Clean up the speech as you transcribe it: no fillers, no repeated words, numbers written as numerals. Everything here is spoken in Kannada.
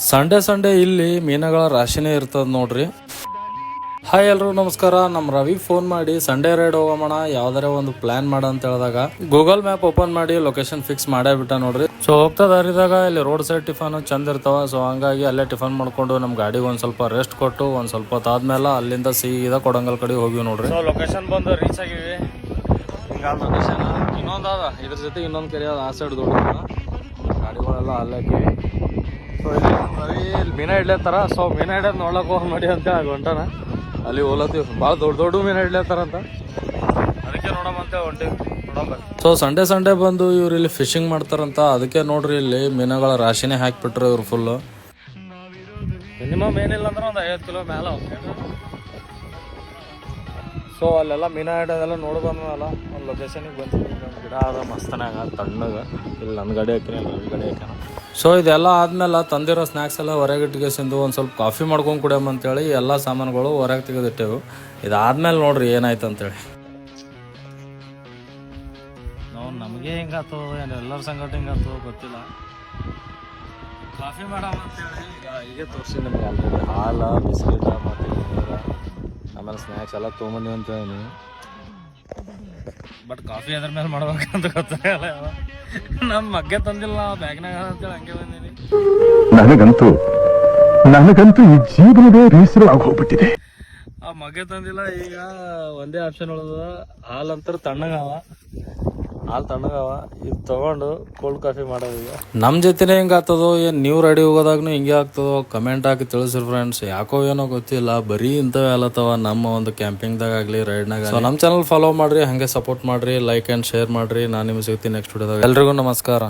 ಸಂಡೇ ಇಲ್ಲಿ ಮೀನುಗಳ ರಾಶಿನೇ ಇರ್ತದ ನೋಡ್ರಿ. ಹಾಯ್ ಎಲ್ರು ನಮಸ್ಕಾರ. ನಮ್ಮ ರವಿ ಫೋನ್ ಮಾಡಿ ಸಂಡೇ ರೈಡ್ ಹೋಗೋಣ ಯಾವ್ದಾರ ಒಂದು ಪ್ಲಾನ್ ಮಾಡ ಅಂತ ಹೇಳಿದಾಗ ಗೂಗಲ್ ಮ್ಯಾಪ್ ಓಪನ್ ಮಾಡಿ ಲೊಕೇಶನ್ ಫಿಕ್ಸ್ ಮಾಡೇ ಬಿಟ್ಟ ನೋಡ್ರಿ. ಸೊ ಹೋಗ್ತಾ ದಾರಿದಾಗ ಇಲ್ಲಿ ರೋಡ್ ಸೈಡ್ ಟಿಫನ್ ಚಂದ ಇರ್ತಾವ. ಸೊ ಹಂಗಾಗಿ ಅಲ್ಲೇ ಟಿಫನ್ ಮಾಡ್ಕೊಂಡು ನಮ್ ಗಾಡಿಗೆ ಒಂದ್ ಸ್ವಲ್ಪ ರೆಸ್ಟ್ ಕೊಟ್ಟು ಒಂದ್ ಸ್ವಲ್ಪ ಹೊತ್ತಾದ್ಮೇಲೆ ಅಲ್ಲಿಂದ ಸೀದಾ ಕೊಡಂಗಲ್ ಕಡೆ ಹೋಗಿ ನೋಡ್ರಿ. ಸೊ ಲೊಕೇಶನ್ ಬಂದು ರೀಚ್ ಆಗಿವಿ. ಹಿಂಗ ಲೊಕೇಶನ್ ಇನ್ನೊಂದ್ ಅದ, ಇದ್ರ ಜೊತೆ ಇನ್ನೊಂದ್ ಕೆರೆ ಅದ, ಆ ಸೈಡ್ ದೊಡ್ಡ ಗಾಡಿಗಳೆಲ್ಲ ಅಲ್ಲಾಕಿ. ಸೊ ಇಲ್ಲಿ ಮೀನ ಇಡ್ಲೇತಾರ. ಸೊ ಮೀನ ಹಿಡಿಯೋದು ನೋಡ್ಲಕ್ ಹೋಗಿ ಮಾಡಿ ಅಂತೇಳಿ ಹೊಂಟಾನ. ಅಲ್ಲಿ ಹೋಲತ್ತೀವಿ, ಭಾಳ ದೊಡ್ಡ ಮೀನ ಹಿಡ್ಲೇತಾರಂತ, ಅದಕ್ಕೆ ನೋಡಮಂತ ಹೊಂಟೀವಿ. ಸೊ ಸಂಡೇ ಬಂದು ಇವ್ರು ಇಲ್ಲಿ ಫಿಶಿಂಗ್ ಮಾಡ್ತಾರಂತ, ಅದಕ್ಕೆ ನೋಡ್ರಿ ಇಲ್ಲಿ ಮೀನುಗಳ ರಾಶಿನೇ ಹಾಕಿಬಿಟ್ರು ಇವ್ರು ಫುಲ್ಲು. ಮಿನಿಮಮ್ ಏನಿಲ್ಲ ಅಂದ್ರೆ ಒಂದು 50 ಕಿಲೋ ಮ್ಯಾಲ. ಸೊ ಅಲ್ಲೆಲ್ಲ ಮೀನ ಹಿಡಿಯೋದೆಲ್ಲ ನೋಡ್ಬಂದ್ಮೇಲೆ ಒಂದು ಲೊಕೇಶನಿಗೆ ಬಂದಿದ್ದೀವಿ. ಗಿಡ ಅದ ಮಸ್ತನಾಗ ತಣ್ಣಗ. ಇಲ್ಲಿ ನನ್ನ ಗಾಡಿ ಹಾಕಿನ ರವಿ ಗಾಡಿ ಹಾಕ್ಯಾನ. ಸೊ ಇದೆಲ್ಲ ಆದ್ಮೇಲೆ ತಂದಿರೋ ಸ್ನ್ಯಾಕ್ಸ್ ಎಲ್ಲ ಹೊರಗೆ ಇಟ್ಗೆಸಿಂದು ಒಂದು ಸ್ವಲ್ಪ ಕಾಫಿ ಮಾಡ್ಕೊಂಡು ಕುಡಿಯಮ್ಮಂತೇಳಿ ಎಲ್ಲ ಸಾಮಾನುಗಳು ಹೊರಗೆ ತೆಗೆದಿಟ್ಟೆವು. ಇದಾದ್ಮೇಲೆ ನೋಡ್ರಿ ಏನಾಯ್ತು ಅಂತೇಳಿ. ನಾವು ನಮಗೆ ಹಿಂಗಾತು ಏನು ಎಲ್ಲರ ಸಂಗಟ ಹಿಂಗಾತು ಗೊತ್ತಿಲ್ಲ. ಕಾಫಿ ಮಾಡಮ್ಮಂತೇಳಿ ಹೀಗೆ ತೋರಿಸಿ ನಮಗೆ ಆಲ್ರೆಡಿ ಹಾಲು, ಬಿಸ್ಕಿಟ ಮತ್ತು ನೀರು ಆಮೇಲೆ ಸ್ನ್ಯಾಕ್ಸ್ ಎಲ್ಲ ತೊಗೊಂಬಂದಿವಿ ಅಂತ ಹೇಳಿ. ಬಟ್ ಕಾಫಿ ಅದ್ರ ಮೇಲೆ ಮಾಡ್ಬೇಕಂತ ಗೊತ್ತಾಗಲ್ಲ. ನಮ್ಮ ಮಗ್ಗೆ ತಂದಿಲ್ಲ ಬ್ಯಾಗ್ನಾಗ ಅಂತೇಳಿ ಹಂಗೆ ಬಂದೀನಿ. ನನಗಂತೂ ಈ ಜೀವನವೇ ಬೇಸರವಾಗಿ ಹೋಗ್ಬಿಟ್ಟಿದೆ. ಆ ಮಗ್ಗೆ ತಂದಿಲ್ಲ. ಈಗ ಒಂದೇ ಆಪ್ಷನ್ ಉಳಿದ, ಹಾಲು ಅಂತರ ತಣ್ಣಗವ, ಹಾಲು ತಣ್ಣಗವ. ಇದು ತಗೊಂಡು ಕೋಲ್ಡ್ ಕಾಫಿ ಮಾಡೋದು. ಈಗ ನಮ್ಮ ಜೊತೆನೇ ಹಿಂಗೆ ಆಗ್ತದೋ ಏನು ನೀವು ರೆಡಿ ಹೋಗೋದಾಗ್ನು ಹಿಂಗೆ ಆಗ್ತದೋ ಕಮೆಂಟ್ ಹಾಕಿ ತಿಳಿಸ್ರಿ ಫ್ರೆಂಡ್ಸ್. ಯಾಕೋ ಏನೋ ಗೊತ್ತಿಲ್ಲ, ಬರೀ ಇಂಥವೇ ಅಲ್ಲತ್ತವ ನಮ್ಮ ಒಂದು ಕ್ಯಾಂಪಿಂಗ್ದಾಗ ಆಗಲಿ ರೈಡ್ನಾಗ. ಸೊ ನಮ್ಮ ಚಾನಲ್ ಫಾಲೋ ಮಾಡ್ರಿ, ಹಾಗೆ ಸಪೋರ್ಟ್ ಮಾಡ್ರಿ, ಲೈಕ್ ಆ್ಯಂಡ್ ಶೇರ್ ಮಾಡ್ರಿ. ನಾನು ನಿಮ್ಗೆ ಸಿಗ್ತೀನಿ ನೆಕ್ಸ್ಟ್ ವಿಡಿಯೋದಾಗ. ಎಲ್ರಿಗೂ ನಮಸ್ಕಾರ.